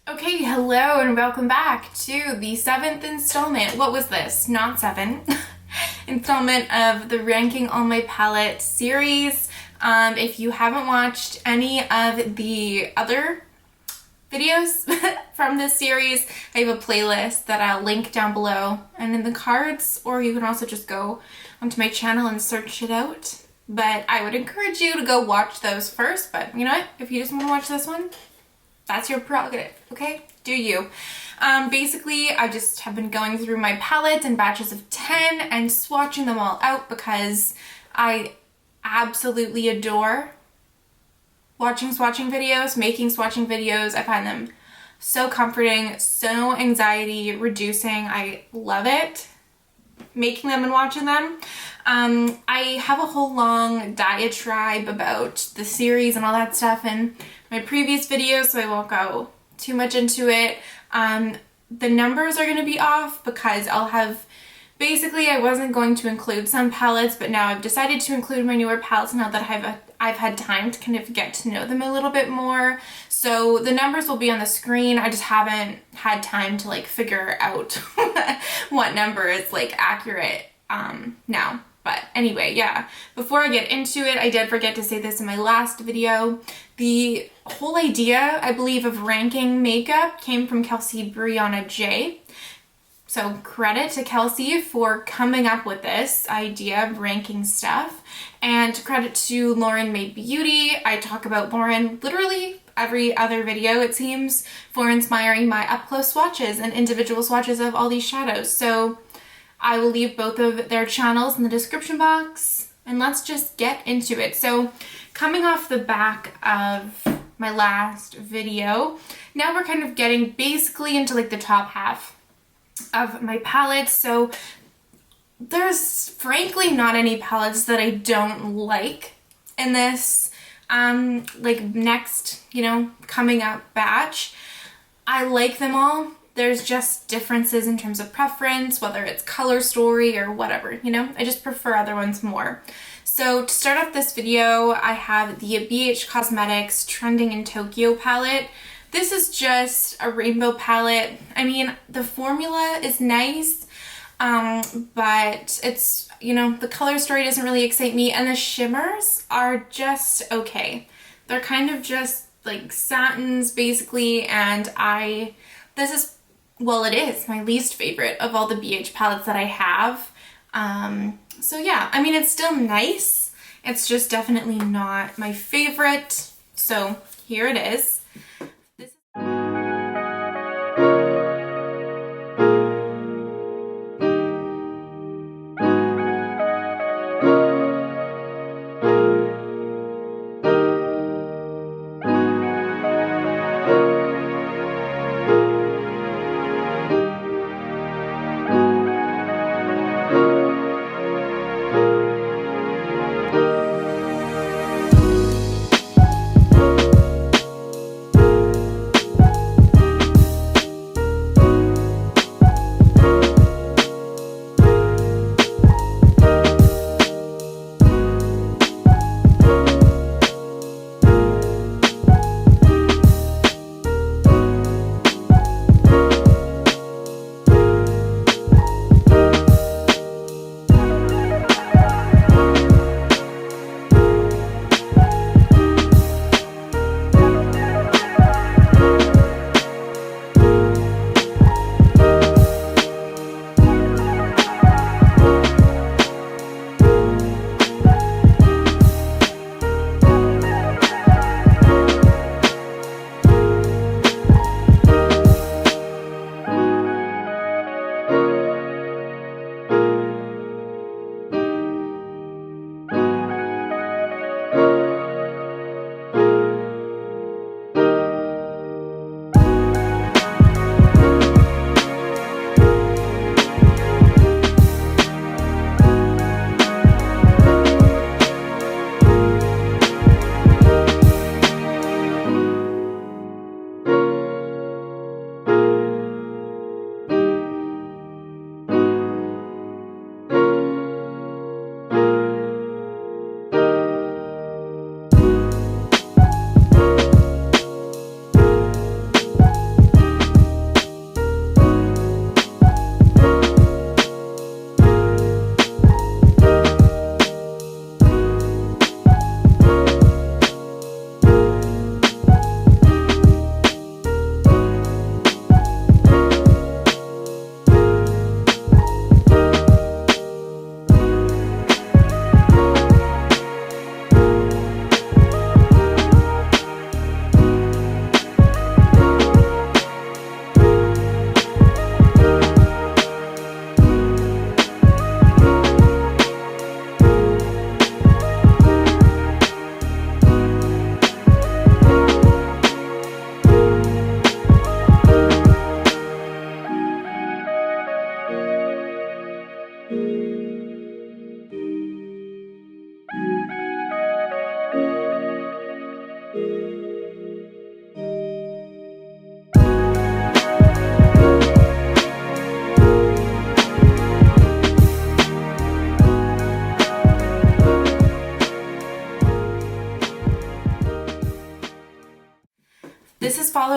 Okay, hello and welcome back to the 7th installment. What was this? Not 7. Installment of the Ranking All My Palette series. If you haven't watched any of the other videos from this series, I have a playlist that I'll link down below and in the cards, or you can also just go onto my channel and search it out. But I would encourage you to go watch those first, but you know what? If you just want to watch this one, that's your prerogative, okay? Do you. Basically, I just have been going through my palettes in batches of 10 and swatching them all out because I absolutely adore watching swatching videos, making swatching videos. I find them so comforting, so anxiety reducing. I love it, making them and watching them. I have a whole long diatribe about the series and all that stuff in my previous videos, so I won't go too much into it. The numbers are going to be off because I'll have, basically I wasn't going to include some palettes, but now I've decided to include my newer palettes now that I've had time to kind of get to know them a little bit more. So the numbers will be on the screen. I just haven't had time to like figure out what number is like accurate now. But anyway, yeah, before I get into it, I did forget to say this in my last video. The whole idea, I believe, of ranking makeup came from Kelsey Brianna J. So credit to Kelsey for coming up with this idea of ranking stuff. And credit to Lauren Made Beauty. I talk about Lauren literally every other video, it seems, for inspiring my up-close swatches and individual swatches of all these shadows. So I will leave both of their channels in the description box, and let's just get into it. So coming off the back of my last video, now we're kind of getting basically into like the top half of my palettes. So there's frankly not any palettes that I don't like in this like next, coming up batch. I like them all. There's just differences in terms of preference, whether it's color story or whatever, I just prefer other ones more. So to start off this video, I have the ABH Cosmetics Trending in Tokyo palette. This is just a rainbow palette. I mean, the formula is nice, but it's, the color story doesn't really excite me, and the shimmers are just okay. They're kind of just like satins basically, and this is, well, it is my least favorite of all the BH palettes that I have. So yeah, I mean, it's still nice. It's just definitely not my favorite. So here it is.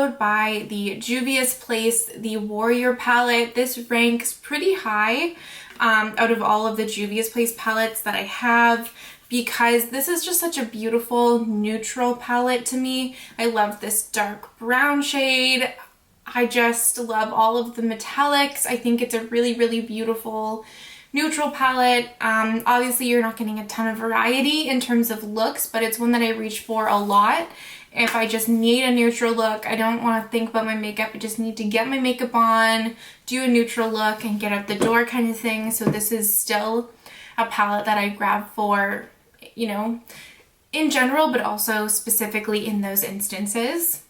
followed by the Juvia's Place, the Warrior palette. This ranks pretty high out of all of the Juvia's Place palettes that I have, because this is just such a beautiful neutral palette to me. I love this dark brown shade. I just love all of the metallics. I think it's a really, really beautiful neutral palette. Obviously you're not getting a ton of variety in terms of looks, but it's one that I reach for a lot. If I just need a neutral look, I don't want to think about my makeup, I just need to get my makeup on, do a neutral look, and get out the door kind of thing. So this is still a palette that I grab for, you know, in general, but also specifically in those instances.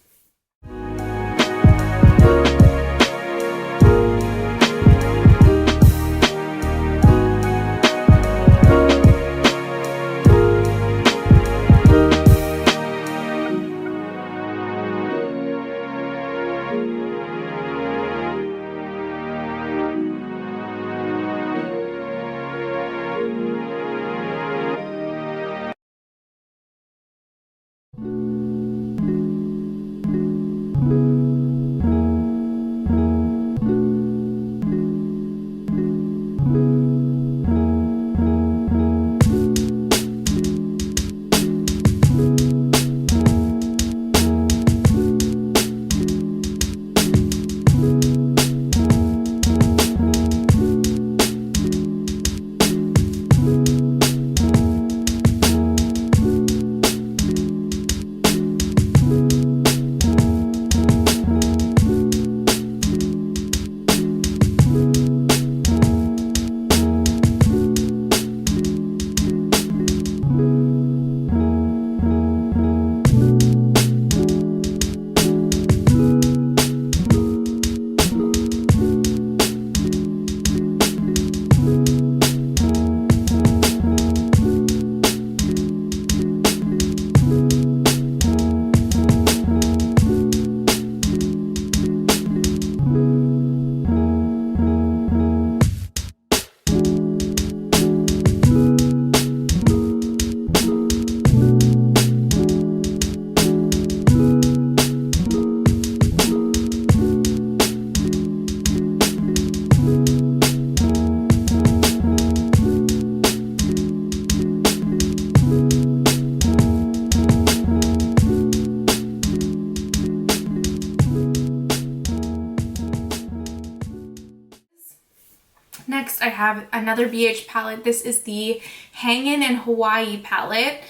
Next, I have another BH palette. This is the Hangin in Hawaii palette.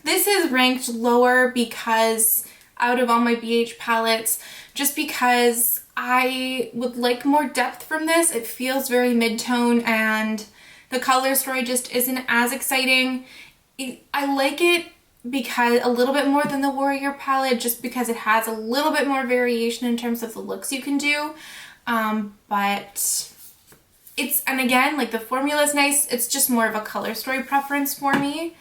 This is ranked lower because out of all my BH palettes, just because I would like more depth from this. It feels very mid-tone and the color story just isn't as exciting. I like it because a little bit more than the Warrior palette, just because it has a little bit more variation in terms of the looks you can do. But it's, and again, like the formula is nice, it's just more of a color story preference for me.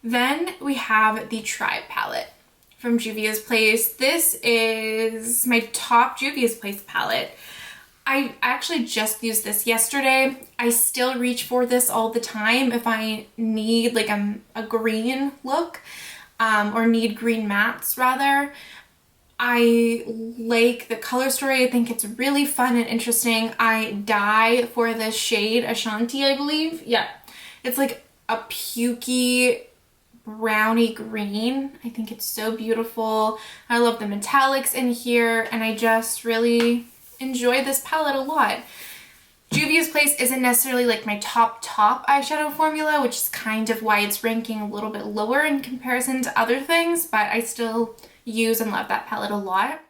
Then we have the Tribe palette from Juvia's Place. This is my top Juvia's Place palette. I actually just used this yesterday. I still reach for this all the time if I need like a green look, or need green mattes rather. I like the color story. I think it's really fun and interesting. I die for this shade, Ashanti, I believe. Yeah, it's like a pukey brownie green. I think it's so beautiful. I love the metallics in here, and I just really enjoy this palette a lot. Juvia's Place isn't necessarily like my top eyeshadow formula, which is kind of why it's ranking a little bit lower in comparison to other things, but I still use and love that palette a lot.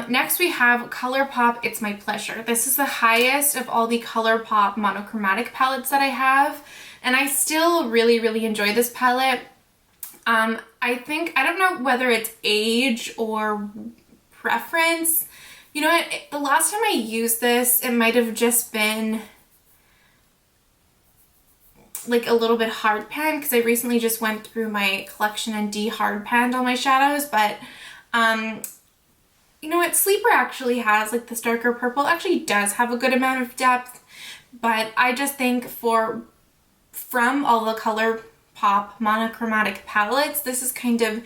Next we have Colourpop It's My Pleasure. This is the highest of all the Colourpop monochromatic palettes that I have, and I still really enjoy this palette. I don't know whether it's age or preference. You know what, the last time I used this, it might have just been like a little bit hard pan, because I recently just went through my collection and de-hard panned all my shadows, but you know what, Sleeper actually has, like, this darker purple actually does have a good amount of depth, but I just think from all the Colourpop monochromatic palettes, this is kind of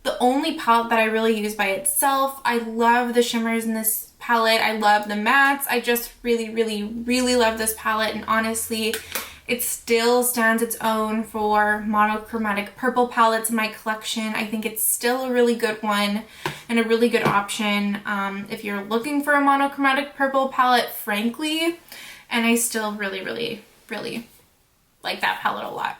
the only palette that I really use by itself. I love the shimmers in this palette. I love the mattes. I just really love this palette, and honestly, it still stands its own for monochromatic purple palettes in my collection. I think it's still a really good one and a really good option if you're looking for a monochromatic purple palette, frankly. And I still really like that palette a lot.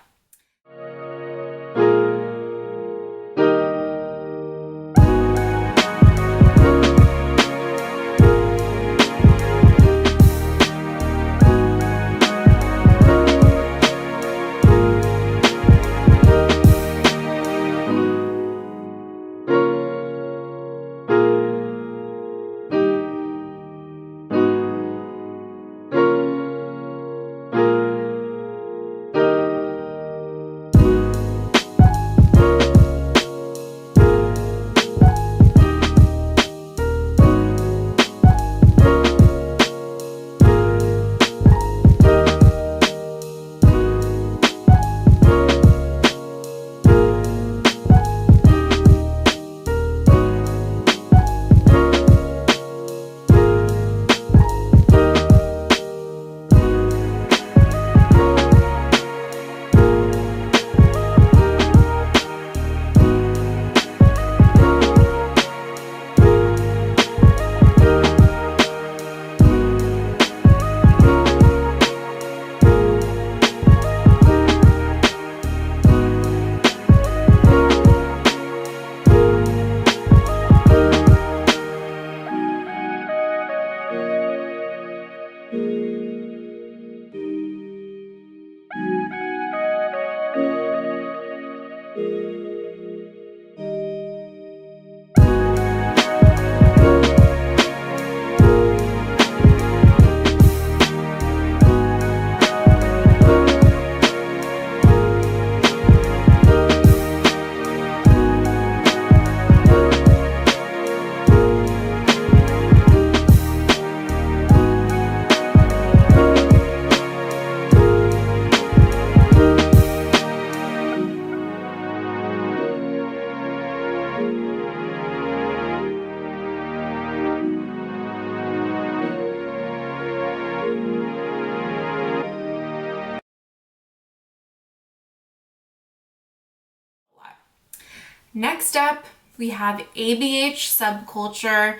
Next up, we have ABH Subculture.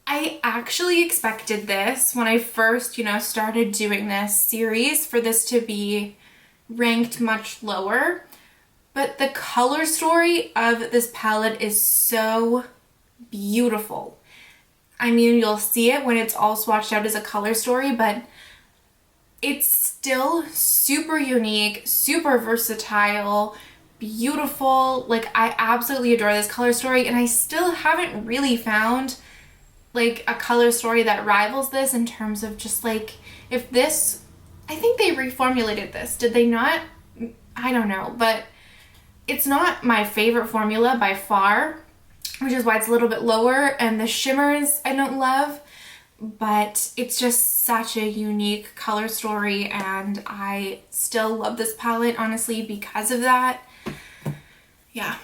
I actually expected this when I first, started doing this series for this to be ranked much lower. But the color story of this palette is so beautiful. I mean, you'll see it when it's all swatched out as a color story, but it's still super unique, super versatile, beautiful. Like, I absolutely adore this color story, and I still haven't really found like a color story that rivals this in terms of just like, if this, I think they reformulated this, did they not? I don't know, but it's not my favorite formula by far, which is why it's a little bit lower, and the shimmers I don't love, but it's just such a unique color story, and I still love this palette, honestly, because of that. Yeah.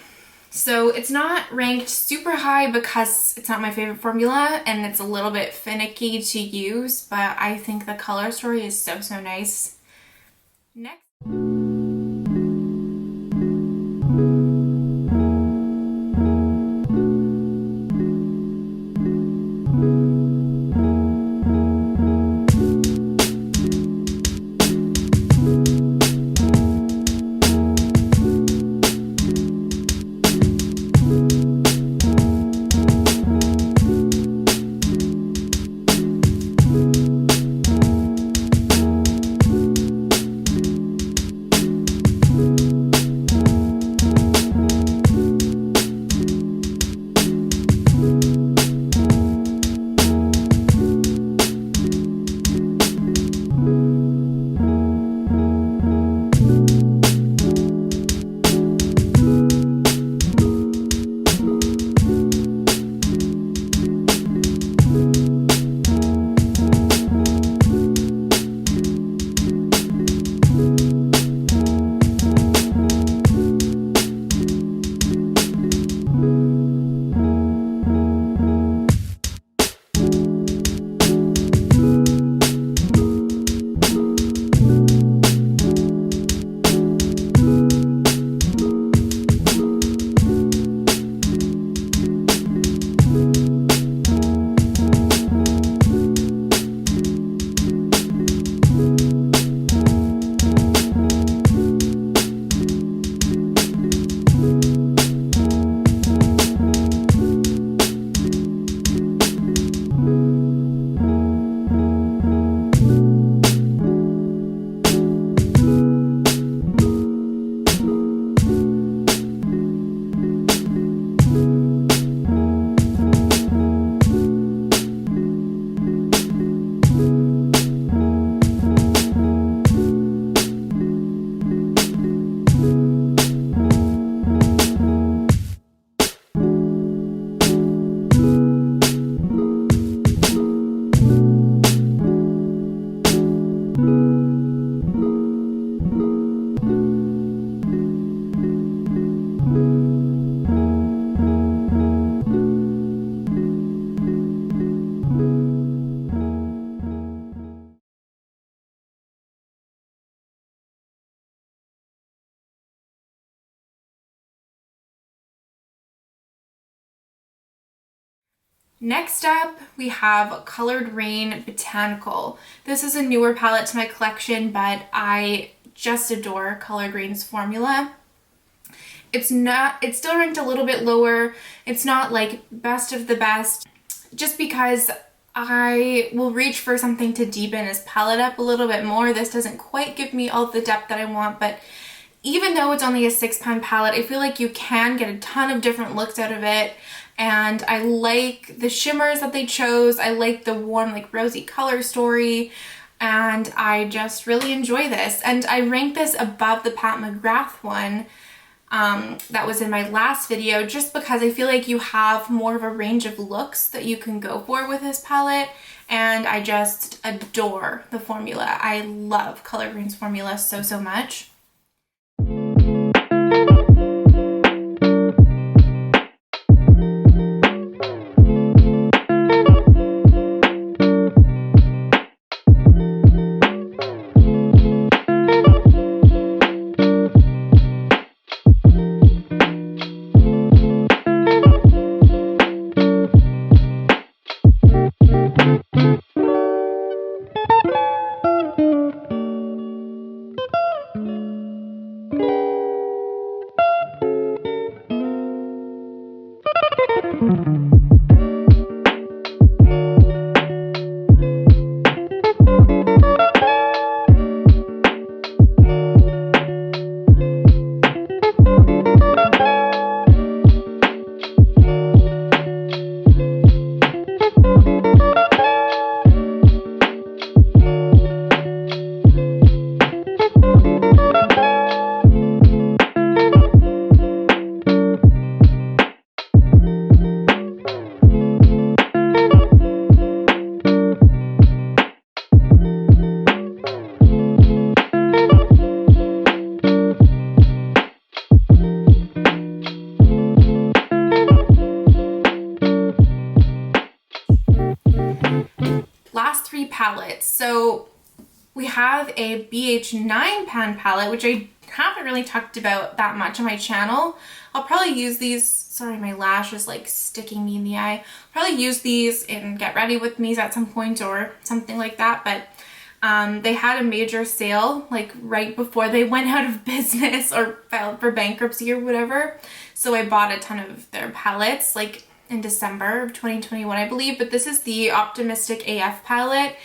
So it's not ranked super high because it's not my favorite formula and it's a little bit finicky to use, but I think the color story is so, so nice. Next. Next up, we have Colored Raine Botanical. This is a newer palette to my collection, but I just adore Colored Raine's formula. It's still ranked a little bit lower. It's not like best of the best, just because I will reach for something to deepen his palette up a little bit more. This doesn't quite give me all the depth that I want, but even though it's only a 6-pound palette, I feel like you can get a ton of different looks out of it. And I like the shimmers that they chose. I like the warm, like rosy color story. And I just really enjoy this. And I rank this above the Pat McGrath one that was in my last video, just because I feel like you have more of a range of looks that you can go for with this palette. And I just adore the formula. I love Colored Raine's formula so, so much. last three palettes. So we have a BH 9 pan palette, which I haven't really talked about that much on my channel. I'll probably use these, sorry, my lash is like sticking me in the eye. Probably use these in Get Ready With Me's at some point or something like that, but they had a major sale like right before they went out of business or filed for bankruptcy or whatever. So I bought a ton of their palettes like in December of 2021, I believe, but this is the Optimistic AF palette.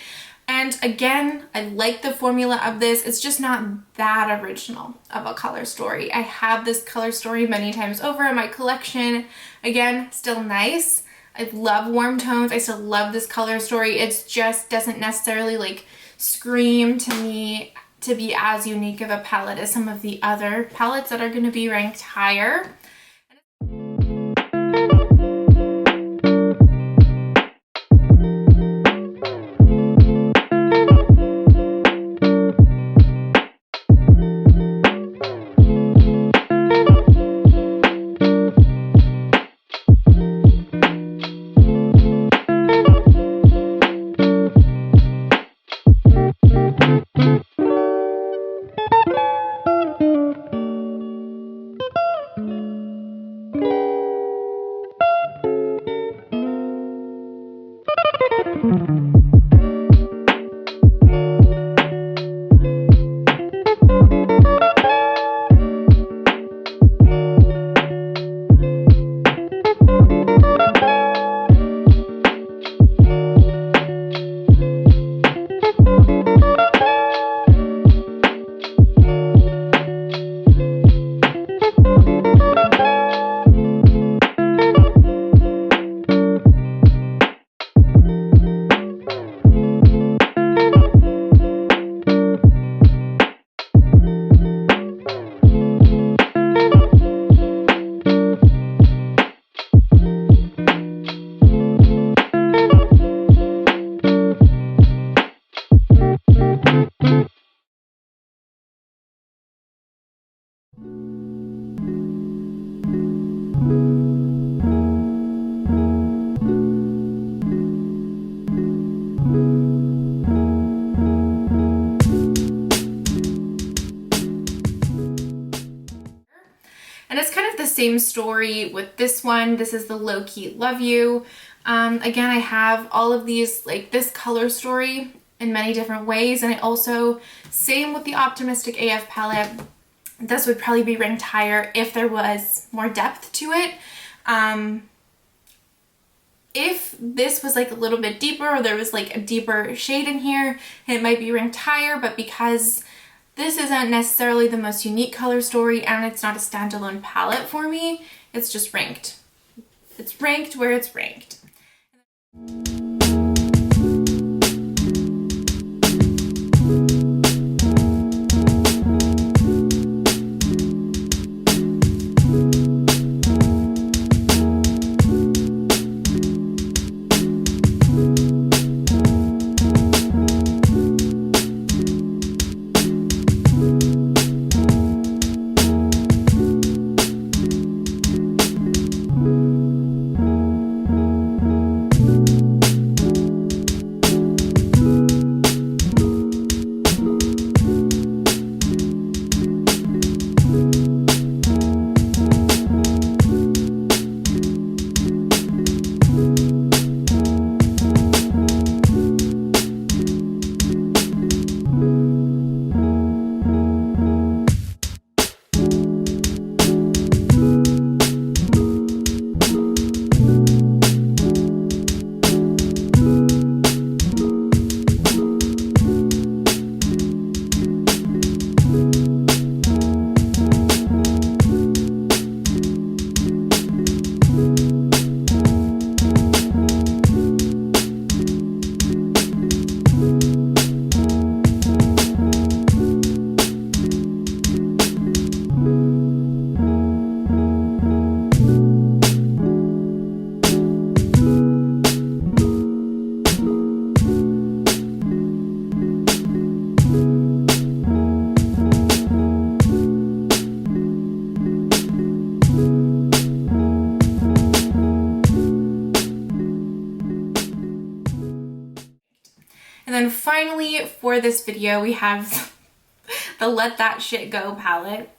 And again, I like the formula of this. It's just not that original of a color story. I have this color story many times over in my collection. Again, still nice. I love warm tones. I still love this color story. It just doesn't necessarily like scream to me to be as unique of a palette as some of the other palettes that are going to be ranked higher. And it's kind of the same story with this one. This is the Loki Love You. Again, I have all of these, like this color story in many different ways. And I also, same with the Optimistic AF palette, this would probably be ranked higher if there was more depth to it. If this was like a little bit deeper or there was like a deeper shade in here, it might be ranked higher, but because this isn't necessarily the most unique color story and it's not a standalone palette for me, it's just ranked. It's ranked where it's ranked. And then finally for this video, we have the Let That Shit Go palette,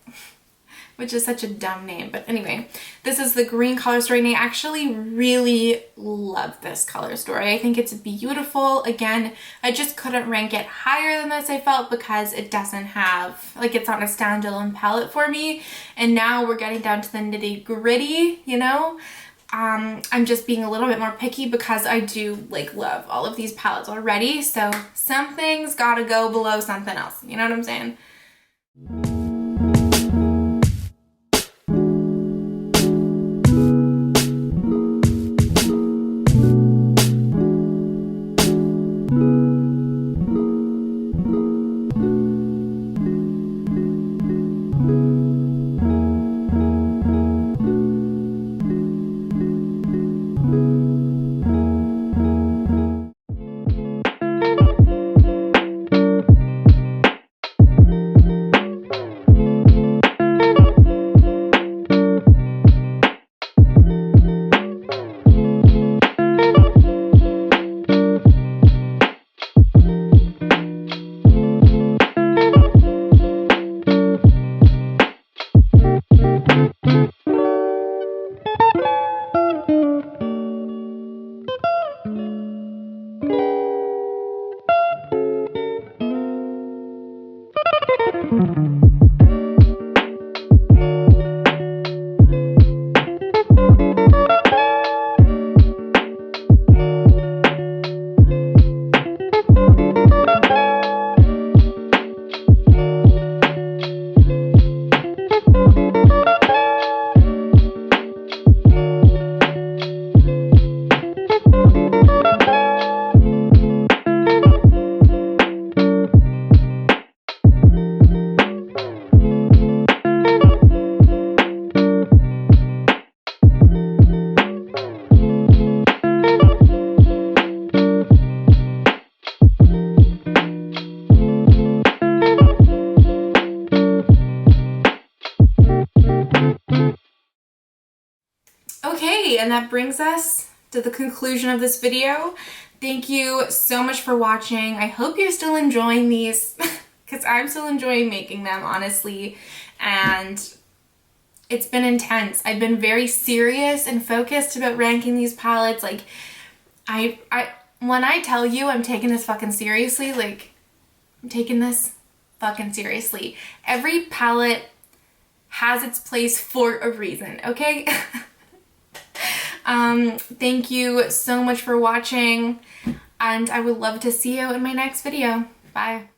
which is such a dumb name. But anyway, this is the green color story, and I actually really love this color story. I think it's beautiful. Again, I just couldn't rank it higher than this, I felt, because it doesn't have, like, it's not a standalone palette for me. And now we're getting down to the nitty gritty, you know? I'm just being a little bit more picky because I do like love all of these palettes already. So something's gotta go below something else. You know what I'm saying? Okay, and that brings us to the conclusion of this video. Thank you so much for watching. I hope you're still enjoying these because I'm still enjoying making them, honestly, and it's been intense. I've been very serious and focused about ranking these palettes. Like, when I tell you I'm taking this fucking seriously, like, I'm taking this fucking seriously. Every palette has its place for a reason, okay? Thank you so much for watching, and I would love to see you in my next video. Bye.